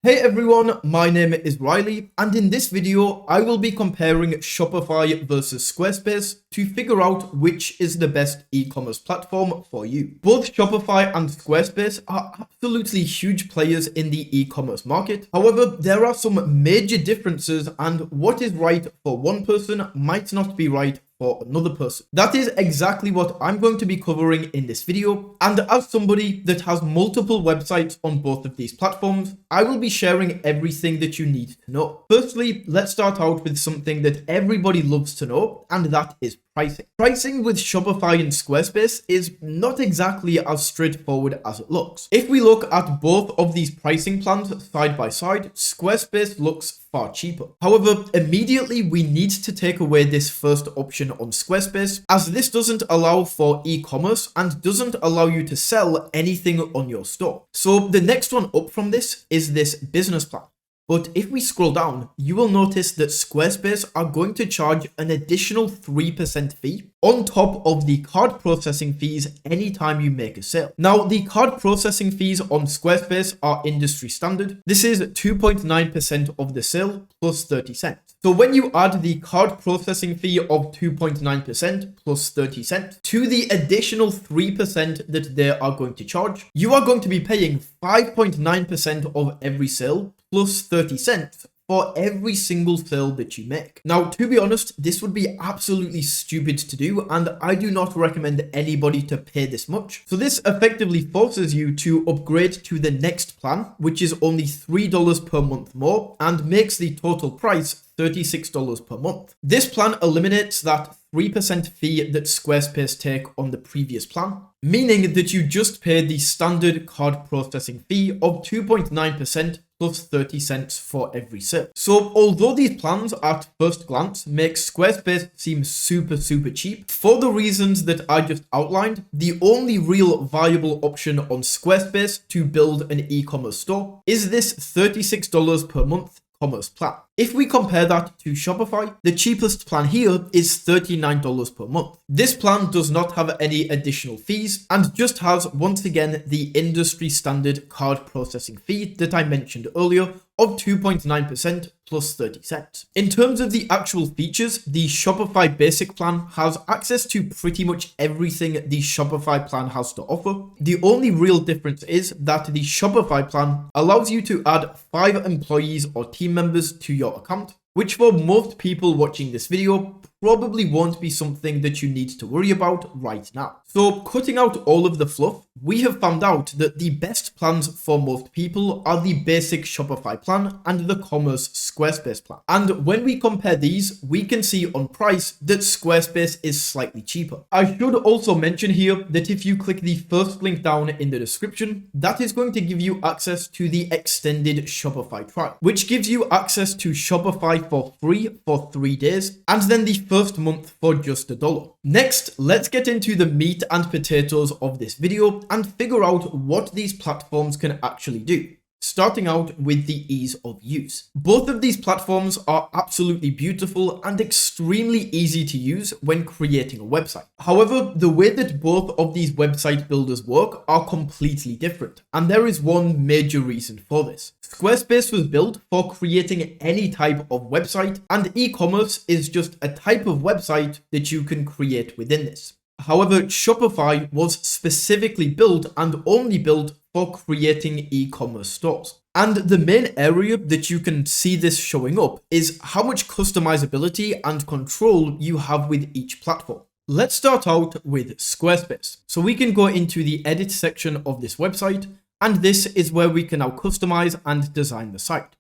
Hey everyone, my name is Riley, and in this video, I will be comparing Shopify versus Squarespace to figure out which is the best e-commerce platform for you. Both Shopify and Squarespace are absolutely huge players in the e-commerce market. However, there are some major differences, and what is right for one person might not be right for another person. That is exactly what I'm going to be covering in this video, and as somebody that has multiple websites on both of these platforms, I will be sharing everything that you need to know. Firstly, let's start out with something that everybody loves to know, and that is pricing. Pricing with Shopify and Squarespace is not exactly as straightforward as it looks. If we look at both of these pricing plans side by side, Squarespace looks far cheaper. However, immediately we need to take away this first option on Squarespace, as this doesn't allow for e-commerce and doesn't allow you to sell anything on your store. So the next one up from this is this business plan. But if we scroll down, you will notice that Squarespace are going to charge an additional 3% fee on top of the card processing fees anytime you make a sale. Now, the card processing fees on Squarespace are industry standard. This is 2.9% of the sale plus 30 cents. So when you add the card processing fee of 2.9% plus 30 cents to the additional 3% that they are going to charge, you are going to be paying 5.9% of every sale plus 30 cents for every single sale that you make. Now, to be honest, this would be absolutely stupid to do, and I do not recommend anybody to pay this much. So this effectively forces you to upgrade to the next plan, which is only $3 per month more and makes the total price $36 per month. This plan eliminates that 3% fee that Squarespace take on the previous plan, meaning that you just pay the standard card processing fee of 2.9% plus 30 cents for every sale. So although these plans at first glance make Squarespace seem super cheap, for the reasons that I just outlined, the only real viable option on Squarespace to build an e-commerce store is this $36 per month commerce plan. If we compare that to Shopify, the cheapest plan here is $39 per month. This plan does not have any additional fees and just has, once again, the industry standard card processing fee that I mentioned earlier of 2.9% plus 30 cents. In terms of the actual features, the Shopify basic plan has access to pretty much everything the Shopify plan has to offer. The only real difference is that the Shopify plan allows you to add 5 employees or team members to your account, which for most people watching this video probably won't be something that you need to worry about right now. So cutting out all of the fluff, we have found out that the best plans for most people are the basic Shopify plan and the commerce Squarespace plan. And when we compare these, we can see on price that Squarespace is slightly cheaper. I should also mention here that if you click the first link down in the description, that is going to give you access to the extended Shopify trial, which gives you access to Shopify for free for 3 days, and then the first month for just $1. Next, let's get into the meat and potatoes of this video and figure out what these platforms can actually do. Starting out with the ease of use. Both of these platforms are absolutely beautiful and extremely easy to use when creating a website. However, the way that both of these website builders work are completely different, and there is one major reason for this. Squarespace was built for creating any type of website, and e-commerce is just a type of website that you can create within this. However, Shopify was specifically built and only built for creating e-commerce stores. And the main area that you can see this showing up is how much customizability and control you have with each platform. Let's start out with Squarespace. So we can go into the edit section of this website, and this is where we can now customize and design the site.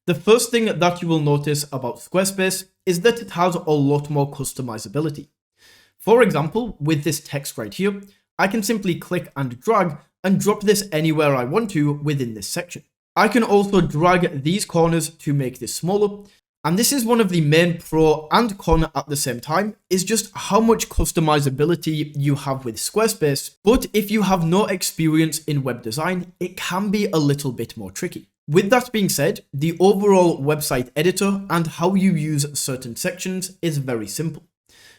The first thing that you will notice about Squarespace is that it has a lot more customizability. For example, with this text right here, I can simply click and drag and drop this anywhere I want to within this section. I can also drag these corners to make this smaller, and this is one of the main pro and con at the same time, is just how much customizability you have with Squarespace, but if you have no experience in web design, it can be a little bit more tricky. With that being said, the overall website editor and how you use certain sections is very simple.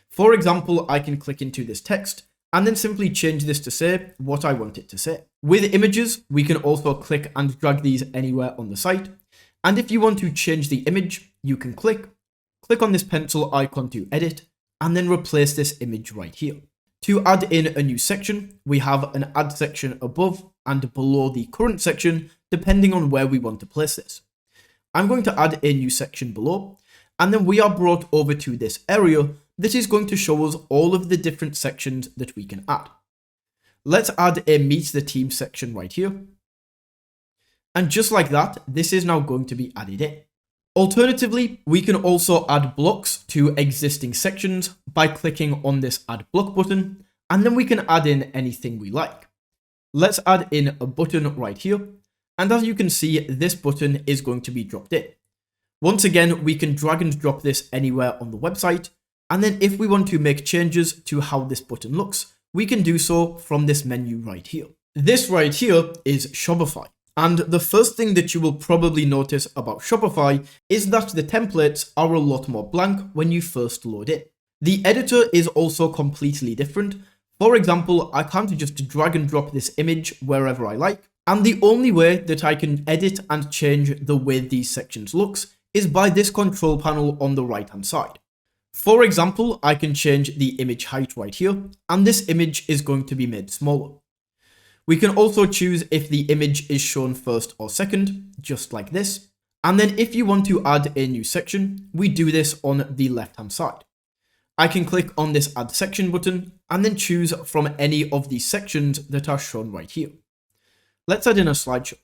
For example, I can click into this text and then simply change this to say what I want it to say. With images, we can also click and drag these anywhere on the site. And if you want to change the image, you can click on this pencil icon to edit, and then replace this image right here. To add in a new section, we have an add section above and below the current section, depending on where we want to place this. I'm going to add a new section below, and then we are brought over to this area that is going to show us all of the different sections that we can add. Let's add a meet the team section right here. And just like that, this is now going to be added in. Alternatively, we can also add blocks to existing sections by clicking on this add block button, and then we can add in anything we like. Let's add in a button right here, and as you can see, this button is going to be dropped in. Once again, we can drag and drop this anywhere on the website, and then if we want to make changes to how this button looks, we can do so from this menu right here. This right here is Shopify. And the first thing that you will probably notice about Shopify is that the templates are a lot more blank when you first load it. The editor is also completely different. For example, I can't just drag and drop this image wherever I like. And the only way that I can edit and change the way these sections looks is by this control panel on the right hand side. For example, I can change the image height right here, and this image is going to be made smaller. We can also choose if the image is shown first or second, just like this. And then if you want to add a new section, we do this on the left hand side. I can click on this add section button and then choose from any of these sections that are shown right here. Let's add in a slideshow.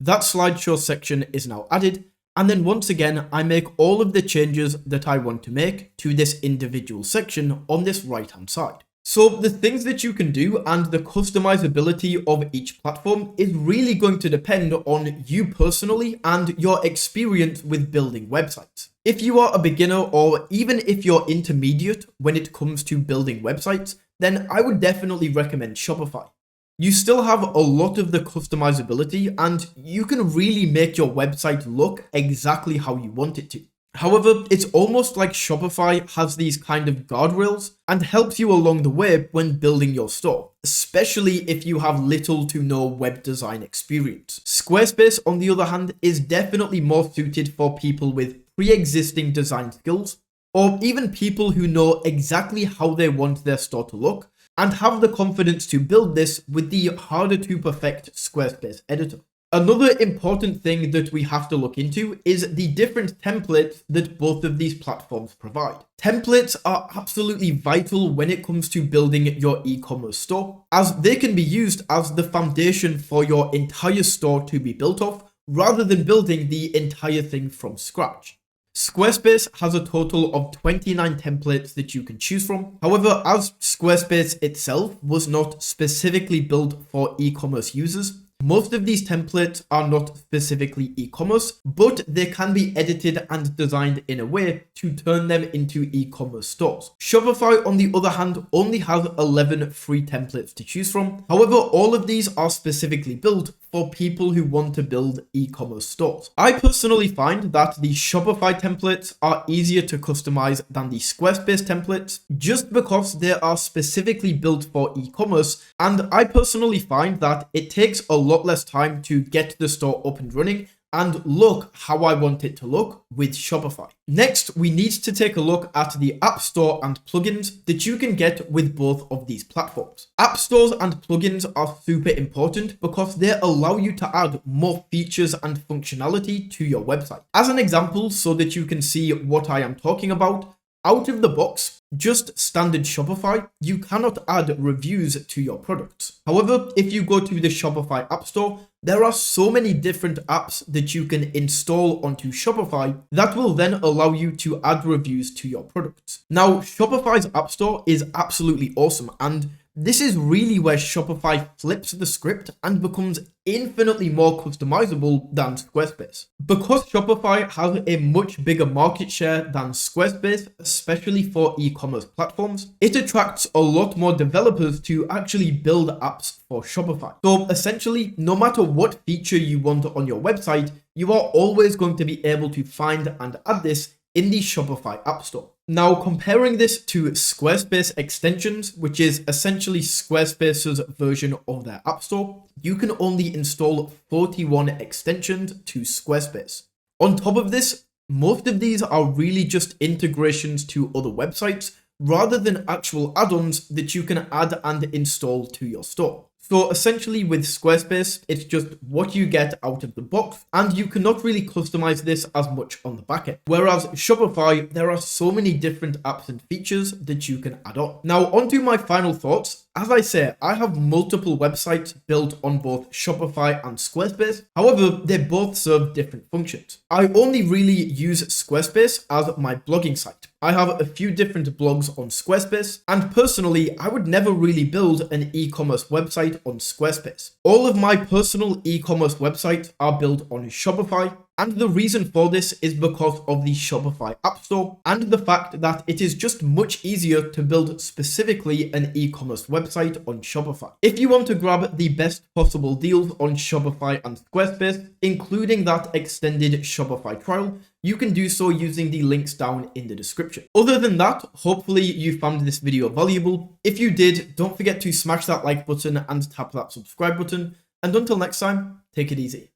That slideshow section is now added. And then once again, I make all of the changes that I want to make to this individual section on this right hand side. So the things that you can do and the customizability of each platform is really going to depend on you personally and your experience with building websites. If you are a beginner or even if you're intermediate when it comes to building websites, then I would definitely recommend Shopify. You still have a lot of the customizability and you can really make your website look exactly how you want it to. However, it's almost like Shopify has these kind of guardrails and helps you along the way when building your store, especially if you have little to no web design experience. Squarespace, on the other hand, is definitely more suited for people with pre-existing design skills, or even people who know exactly how they want their store to look and have the confidence to build this with the harder to perfect Squarespace editor. Another important thing that we have to look into is the different templates that both of these platforms provide. Templates are absolutely vital when it comes to building your e-commerce store, as they can be used as the foundation for your entire store to be built off, rather than building the entire thing from scratch. Squarespace has a total of 29 templates that you can choose from. However, as Squarespace itself was not specifically built for e-commerce users, most of these templates are not specifically e-commerce, but they can be edited and designed in a way to turn them into e-commerce stores. Shopify, on the other hand, only has 11 free templates to choose from. However, all of these are specifically built for people who want to build e-commerce stores. I personally find that the Shopify templates are easier to customize than the Squarespace templates, just because they are specifically built for e-commerce, and I personally find that it takes a lot less time to get the store up and running and look how I want it to look with Shopify. Next, we need to take a look at the App Store and plugins that you can get with both of these platforms. App Stores and plugins are super important because they allow you to add more features and functionality to your website. As an example, so that you can see what I am talking about, out of the box, just standard Shopify, you cannot add reviews to your products. However, if you go to the Shopify App Store, there are so many different apps that you can install onto Shopify that will then allow you to add reviews to your products. Now, Shopify's App Store is absolutely awesome, and this is really where Shopify flips the script and becomes infinitely more customizable than Squarespace. Because Shopify has a much bigger market share than Squarespace, especially for e-commerce platforms, it attracts a lot more developers to actually build apps for Shopify. So essentially, no matter what feature you want on your website, you are always going to be able to find and add this in the Shopify App Store. Now, comparing this to Squarespace extensions, which is essentially Squarespace's version of their App Store, you can only install 41 extensions to Squarespace. On top of this, most of these are really just integrations to other websites rather than actual add-ons that you can add and install to your store. So essentially with Squarespace, it's just what you get out of the box, and you cannot really customize this as much on the backend. Whereas Shopify, there are so many different apps and features that you can add on. Now onto my final thoughts. As I say, I have multiple websites built on both Shopify and Squarespace. However, they both serve different functions. I only really use Squarespace as my blogging site. I have a few different blogs on Squarespace, and personally, I would never really build an e-commerce website on Squarespace. All of my personal e-commerce websites are built on Shopify, and the reason for this is because of the Shopify App Store and the fact that it is just much easier to build specifically an e-commerce website on Shopify. If you want to grab the best possible deals on Shopify and Squarespace, including that extended Shopify trial, you can do so using the links down in the description. Other than that, hopefully you found this video valuable. If you did, don't forget to smash that like button and tap that subscribe button. And until next time, take it easy.